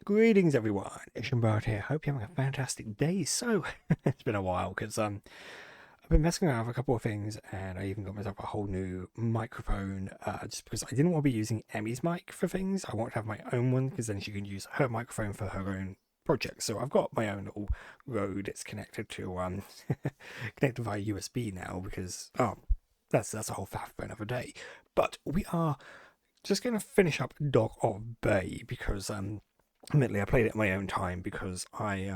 Greetings, everyone. Ishambard here. Hope you're having a fantastic day. So, it's been a while because I've been messing around with a couple of things, and I even got myself a whole new microphone. Just because I didn't want to be using Emmy's mic for things, I want to have my own one because then she can use her microphone for her own project. So I've got my own little Rode. It's connected to connected via USB now because that's a whole faff for another day. But we are just going to finish up Dog of Bay because admittedly I played it at my own time because I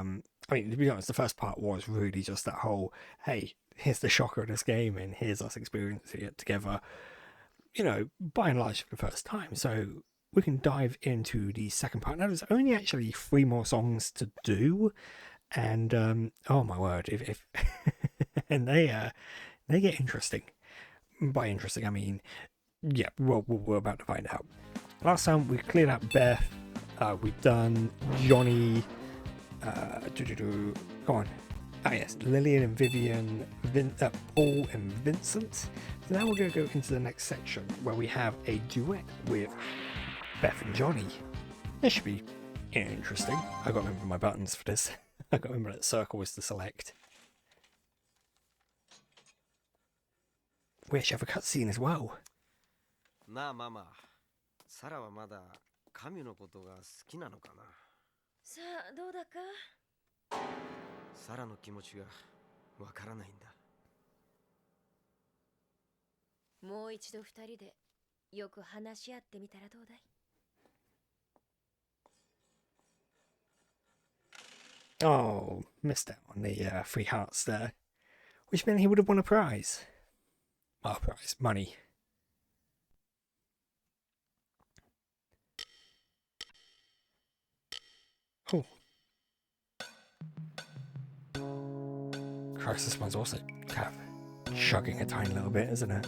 mean, to be honest, the first part was really just that whole, hey, here's the shocker of this game and here's us experiencing it together, by and large for the first time. So we can dive into the second part. Now there's only actually 3 more songs to do, and oh my word, if and they get interesting. By interesting I mean, yeah, well, we're about to find out. Last time we cleared out Beth, we've done Johnny, come on, yes, Lillian and Vivian, Paul and Vincent. So now we're going to go into the next section where we have a duet with Beth and Johnny. This should be interesting. I got to remember my buttons for this. I got to remember that circle is to select. We actually have a cutscene as well. なあママ、サラはまだ神のことが好きなのかな。さあどうだか。サラの気持ちがわからないんだ。もう一度二人でよく話し合ってみたらどうだい。Oh, missed out on the 3 hearts there, which meant he would have won a prize. Oh, prize, money. Oh. Christ, this one's also kind of chugging a tiny little bit, isn't it?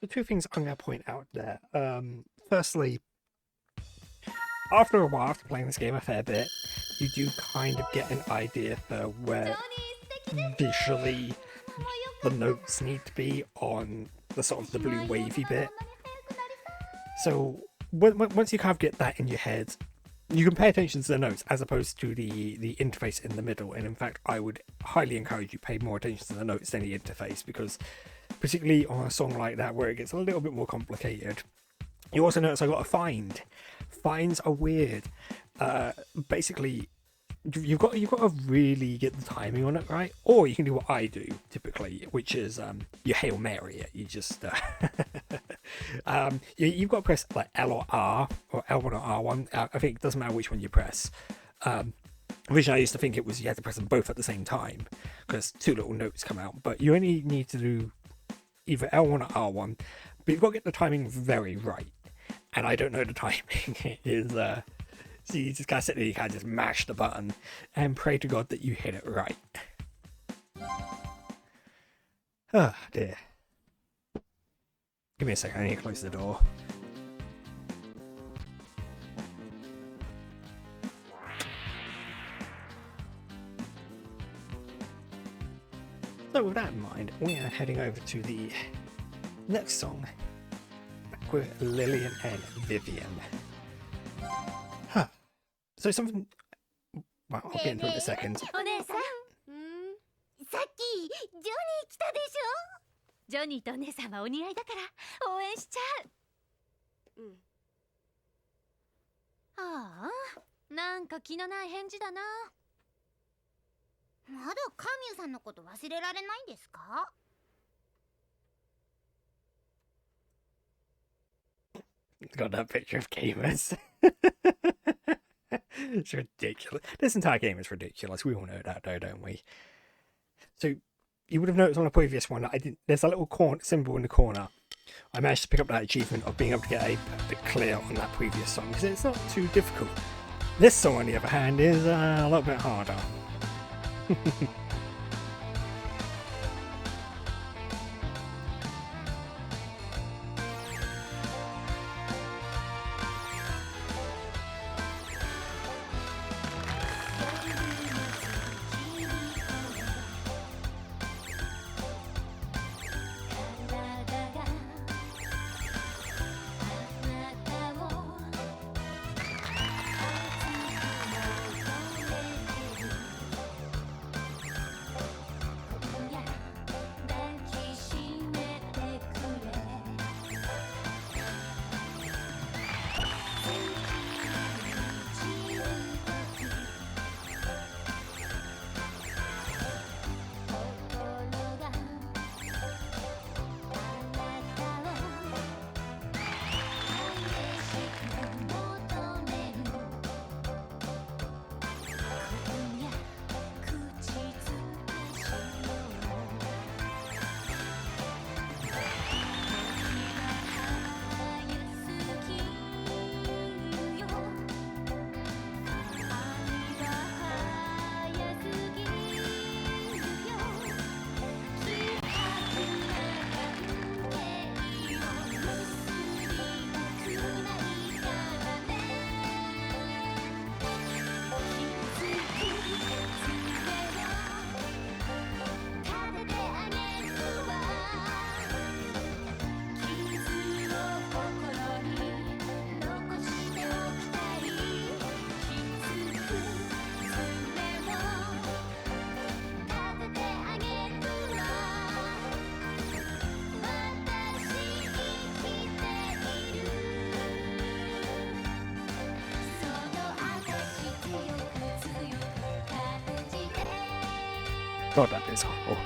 the two things I'm going to point out there. Firstly, after a while, after playing this game a fair bit, you do kind of get an idea for where visually the notes need to be on the sort of the blue wavy bit. So once you kind of get that in your head, you can pay attention to the notes as opposed to the interface in the middle. And in fact, I would highly encourage you pay more attention to the notes than the interface, because particularly on a song like that where it gets a little bit more complicated, you also notice I got a find. Finds are weird. Basically, you've got to really get the timing on it right, or you can do what I do typically, which is you Hail Mary it. You just you've got to press like L or R, or L1 or R1. I think it doesn't matter which one you press. Originally I used to think it was you had to press them both at the same time because two little notes come out, but you only need to do either L1 or R1, but you've got to get the timing very right, and I don't know the timing. Is so you just gotta sit there, you kind of just mash the button and pray to God that you hit it right. Oh dear. Give me a second, I need to close the door. So with that in mind, we are heading over to the next song with Lillian and Vivian. So something... Well, I'll get into it in a second. お姉さん、さっきジョニー来たでしょ。ジョニーとお姉さんはお似合いだから応援しちゃう。ああ、なんか気のない返事だな。まだカミューさんのこと忘れられないんですか？ Got that picture of gamers. It's ridiculous. This entire game is ridiculous. We all know that, though, don't we? So you would have noticed on the previous one that I did. There's a little symbol in the corner. I managed to pick up that achievement of being able to get a perfect clear on that previous song because it's not too difficult. This song, on the other hand, is a little bit harder. God, that is horrible.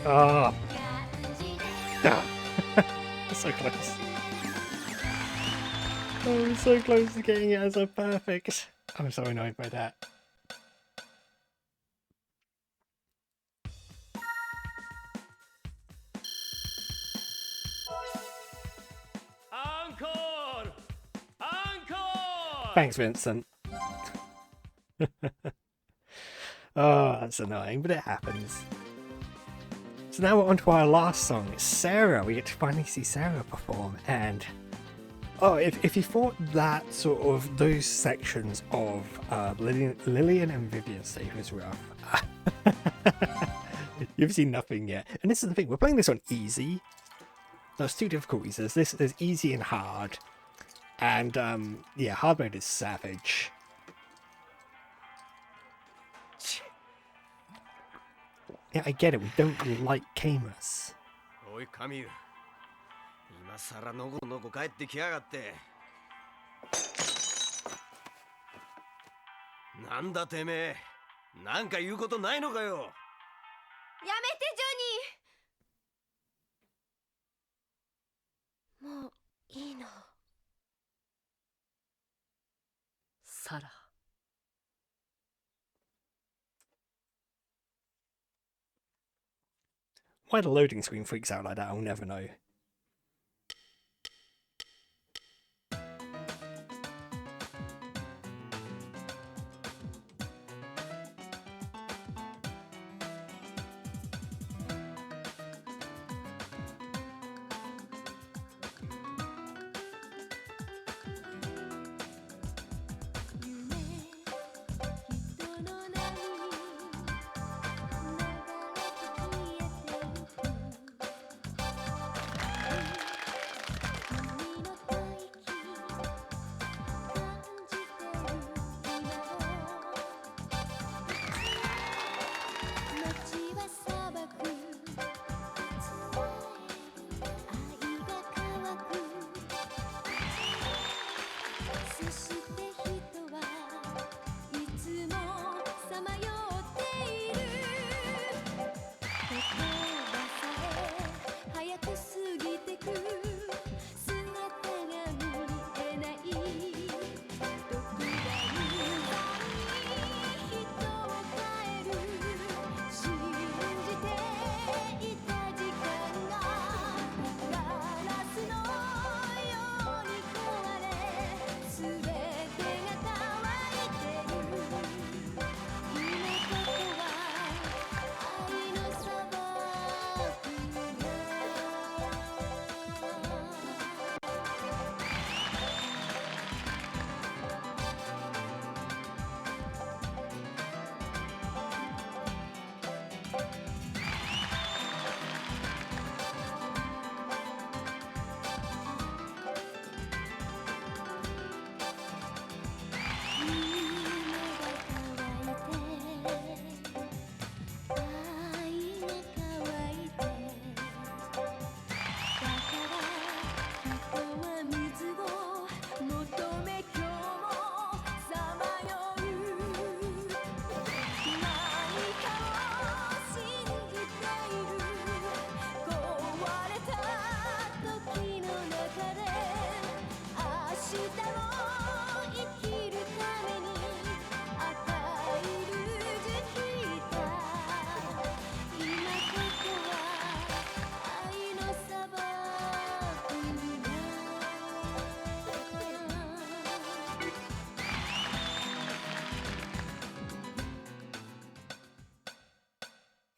Oh. So close. Oh, so close to getting it as a perfect. I'm so annoyed by that. Encore! Encore! Thanks, Vincent. Oh, that's annoying, but it happens. So now we're on to our last song. It's Sarah. We get to finally see Sarah perform, and oh, if you thought that sort of those sections of Lillian and Vivian's stage was rough, you've seen nothing yet. And this is the thing: we're playing this on easy. There's two difficulties. There's easy and hard, and yeah, hard mode is savage. Yeah, I get it. We don't like Camus. おいカミュー、今さらのこのこ帰ってきやがって。なんだてめえ、なんか言うことないのかよ。やめてジョニー。もういいの。サラ。Why the loading screen freaks out like that, I'll never know.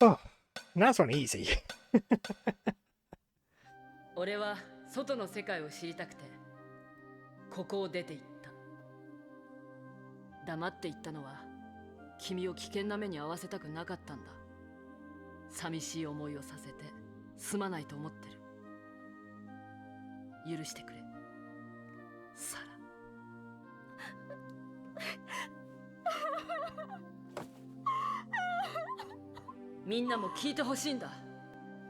Oh, that's one easy. 俺は外の世界を知りたくてここを出て行った。黙って行ったのは君を危険な目に遭わせたくなかったんだ。寂しい思いをさせてすまないと思ってる。許してくれ、サラ。みんなも聞いてほしいんだ。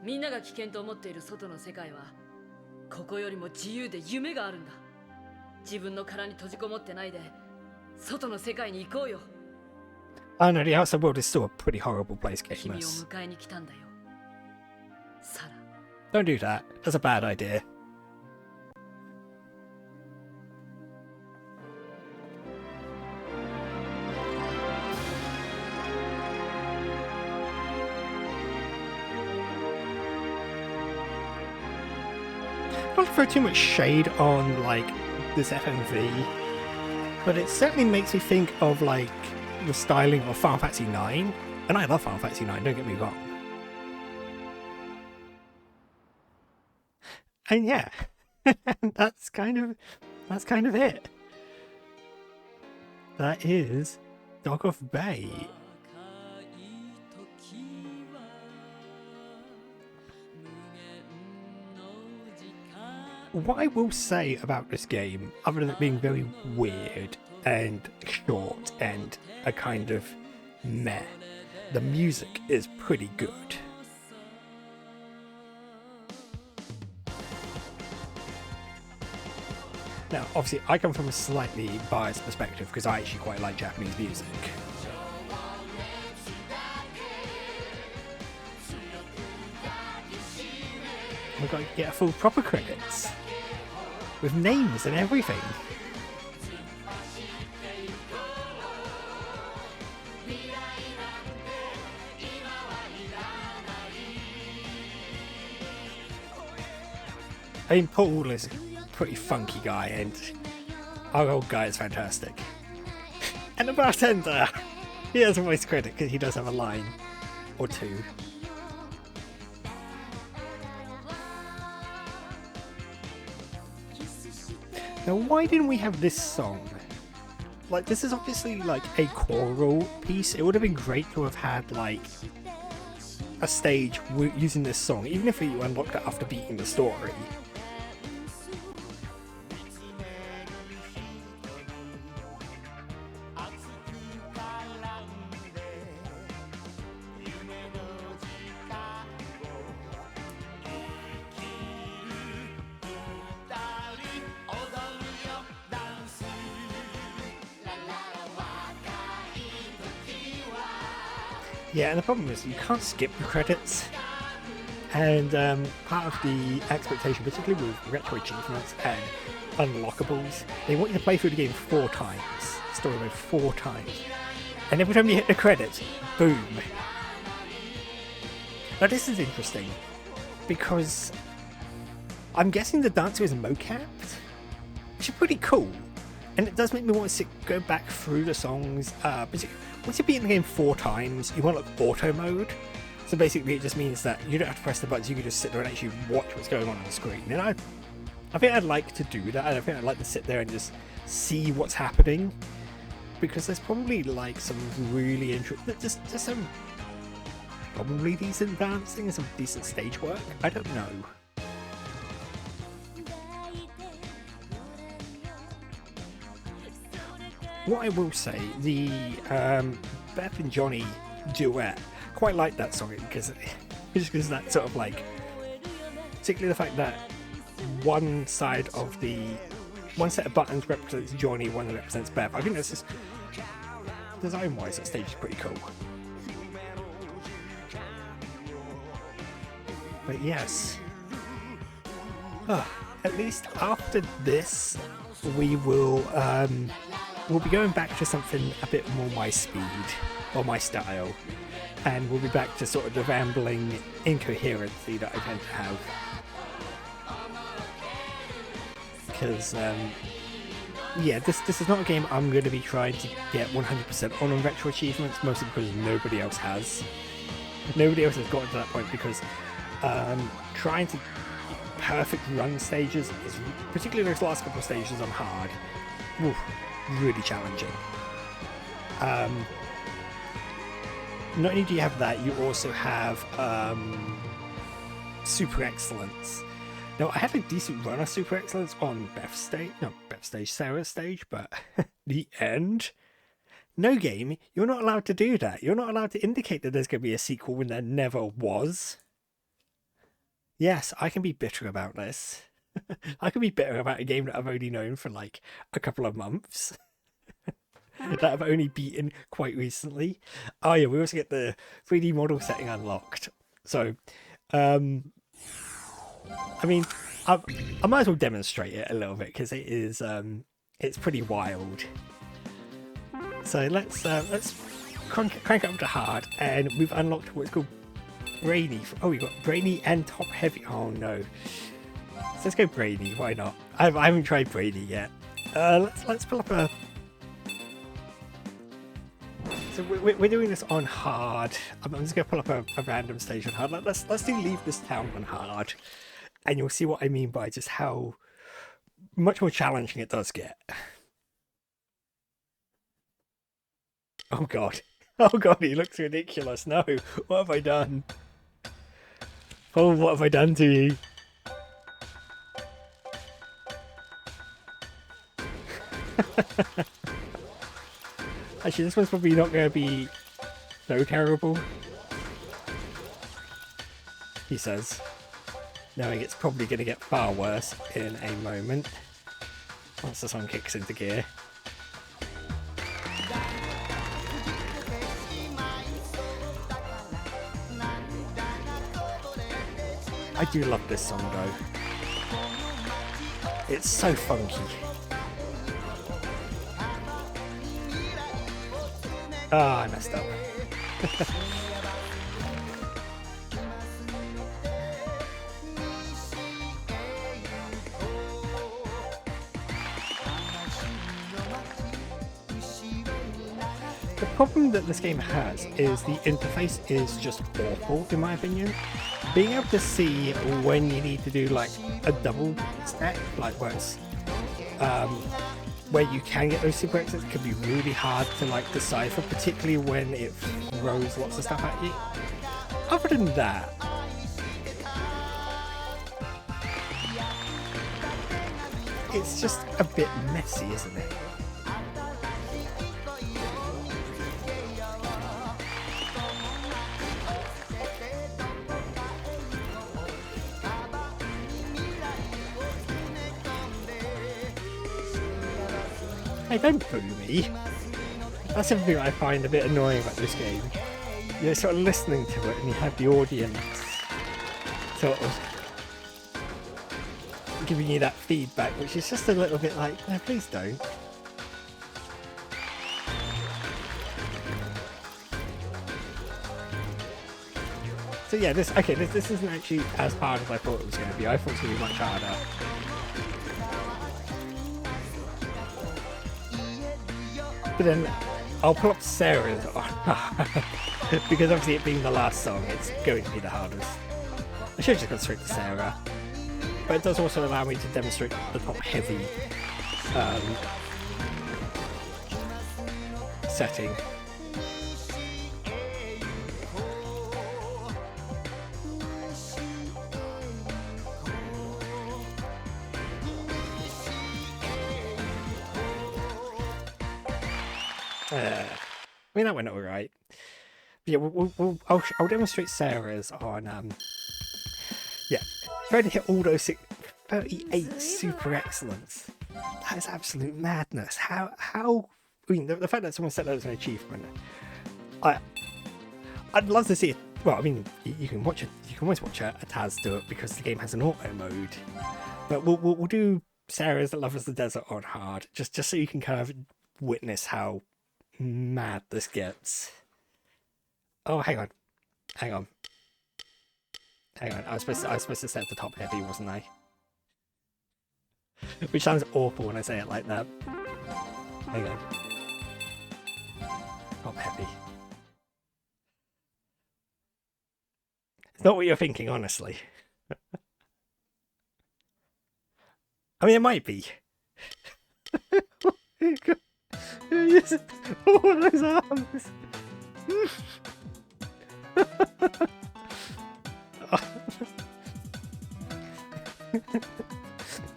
みんなが危険と思っている外の世界はここよりも自由で夢があるんだ。自分の殻に閉じこもってないで外の世界に行こうよ。Oh no, the outside world is still a pretty horrible place, 君を Camus. 迎えに来たんだよ。サラ。 Don't do that. That's a bad idea. Not to throw too much shade on like this FMV, but it certainly makes me think of like the styling of Final Fantasy IX, and I love Final Fantasy IX, don't get me wrong. And yeah, that's kind of it. That is Dog of Bay. What I will say about this game, other than it being very weird and short and a kind of meh, the music is pretty good. Now, obviously, I come from a slightly biased perspective because I actually quite like Japanese music. We've got to get a full proper credits with names and everything. I mean, Paul is a pretty funky guy, and our old guy is fantastic. And the bartender, he has a voice credit because he does have a line or two. Now, why didn't we have this song? Like, this is obviously like a choral piece. It would have been great to have had like a stage using this song, even if you unlocked it after beating the story. Yeah, and the problem is you can't skip the credits, and part of the expectation, particularly with retro achievements and unlockables, they want you to play through the game 4 times, story mode 4 times, and every time you hit the credits, boom. Now this is interesting, because I'm guessing the dancer is mocapped, which is pretty cool, and it does make me want to go back through the songs, once you beat the game 4 times, you want like auto mode. So basically it just means that you don't have to press the buttons, you can just sit there and actually watch what's going on the screen. And I think I'd like to do that. I think I'd like to sit there and just see what's happening. Because there's probably like some really interesting, just some probably decent dancing and some decent stage work. I don't know. What I will say, the Beth and Johnny duet, quite like that song because that sort of like, particularly the fact that one set of buttons represents Johnny, one represents Beth. I think that's just design-wise, that stage is pretty cool. But yes, at least after this, we will. We'll be going back to something a bit more my speed, or my style, and we'll be back to sort of the rambling incoherency that I tend to have. Because, yeah, this is not a game I'm going to be trying to get 100% on retro achievements, mostly because nobody else has. Nobody else has gotten to that point because trying to perfect run stages, particularly those last couple of stages on hard, oof, really challenging. Not only do you have that, you also have Super Excellence. Now, I had a decent run of Super Excellence on Sarah's stage, but the end? No game, you're not allowed to do that. You're not allowed to indicate that there's going to be a sequel when there never was. Yes, I can be bitter about this. I can be bitter about a game that I've only known for like a couple of months. That I've only beaten quite recently. Oh yeah, we also get the 3D model setting unlocked. So I mean, I might as well demonstrate it a little bit because it is it's pretty wild. So let's crank it up to hard, and we've unlocked what's called brainy. Oh, we got brainy and top heavy. Oh no. So let's go brainy. Why not? I haven't tried brainy yet. Let's pull up a. So we're doing this on hard. I'm just gonna pull up a random stage on hard. Let's do leave this town on hard, and you'll see what I mean by just how much more challenging it does get. Oh god. Oh god, he looks ridiculous. No, what have I done? Oh, what have I done to you? Actually, this one's probably not going to be so terrible. He says, knowing it's probably going to get far worse in a moment once the song kicks into gear. I do love this song though. It's so funky. Ah, I messed up. The problem that this game has is the interface is just awful, in my opinion. Being able to see when you need to do like a double stack, like where it's where you can get those super exits, can be really hard to like decipher, particularly when it throws lots of stuff at you. Other than that, it's just a bit messy, isn't it? Hey, don't boo me. That's something I find a bit annoying about this game. You're sort of listening to it and you have the audience sort of giving you that feedback, which is just a little bit like, no, please don't. So yeah, this isn't actually as hard as I thought it was going to be. I thought it was going to be much harder. But then I'll pull up Sarah's because obviously it being the last song, it's going to be the hardest. I should have just gone straight to Sarah. But it does also allow me to demonstrate the top heavy setting. I mean, that went all right. But yeah, I'll demonstrate Sarah's on yeah, trying to hit all those 38 super excellence. That is absolute madness. How I mean, the fact that someone set that as an achievement, I'd love to see it. Well, I mean, you can watch it. You can always watch a Taz do it because the game has an auto mode. But we'll do Sarah's Love Is the Desert on hard, just so you can kind of witness how mad this gets. Oh, hang on. I was supposed to set the top heavy, wasn't I? Which sounds awful when I say it like that. Hang on. Top heavy. It's not what you're thinking, honestly. I mean, it might be. Yes. Oh, those arms.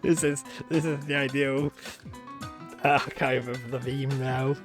This is the ideal archive of the meme now.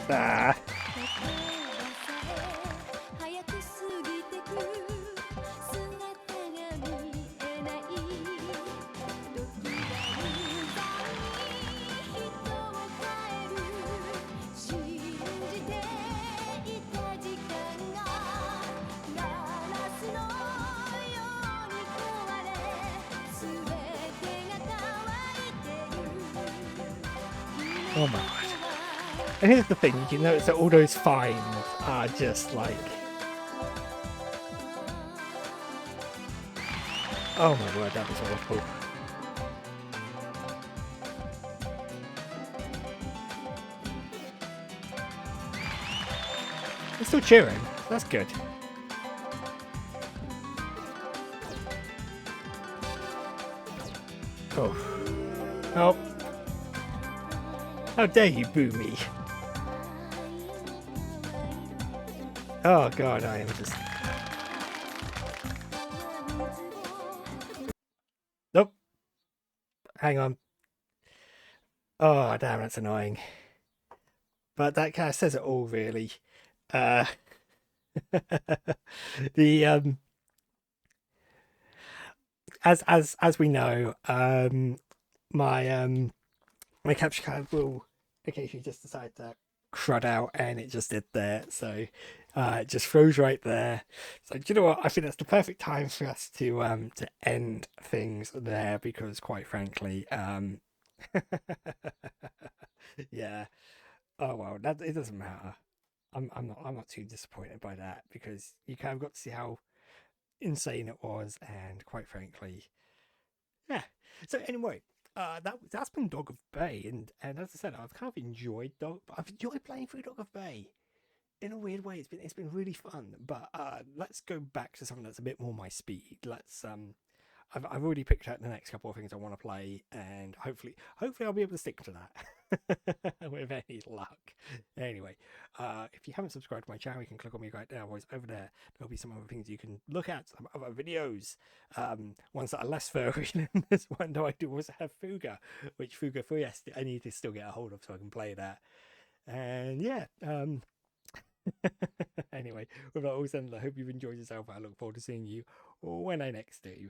Ah. 早く過ぎてく姿が見えない時が無残に人を変える信じていた時間がガラスのように壊れ全てが乾いてる Oh my god. And here's the thing, you can notice that all those fines are just like... Oh my word, that was awful. They're still cheering. That's good. Oh. Oh. How dare you boo me? Oh god, I am just... Nope. Hang on. Oh, damn, that's annoying. But that kind of says it all, really. The as we know, my my capture card will occasionally just decide to crud out, and it just did there. So it just froze right there. So do you know what? I think that's the perfect time for us to end things there, because quite frankly, yeah. Oh well, that it doesn't matter. I'm not too disappointed by that, because you kind of got to see how insane it was, and quite frankly, yeah. So anyway, that's been Dog of Bay, and as I said, I've kind of enjoyed I've enjoyed playing through Dog of Bay in a weird way. It's been really fun. But let's go back to something that's a bit more my speed. I've already picked out the next couple of things I want to play, and hopefully I'll be able to stick to that with any luck. Anyway, if you haven't subscribed to my channel, you can click on me right now. Over there, there'll be some other things you can look at, some other videos, ones that are less furry than this one that I do also have Fuga, which Fuga 3 I need to still get a hold of so I can play that. And yeah, anyway, with that all said, I hope you've enjoyed yourself. I look forward to seeing you when I next do.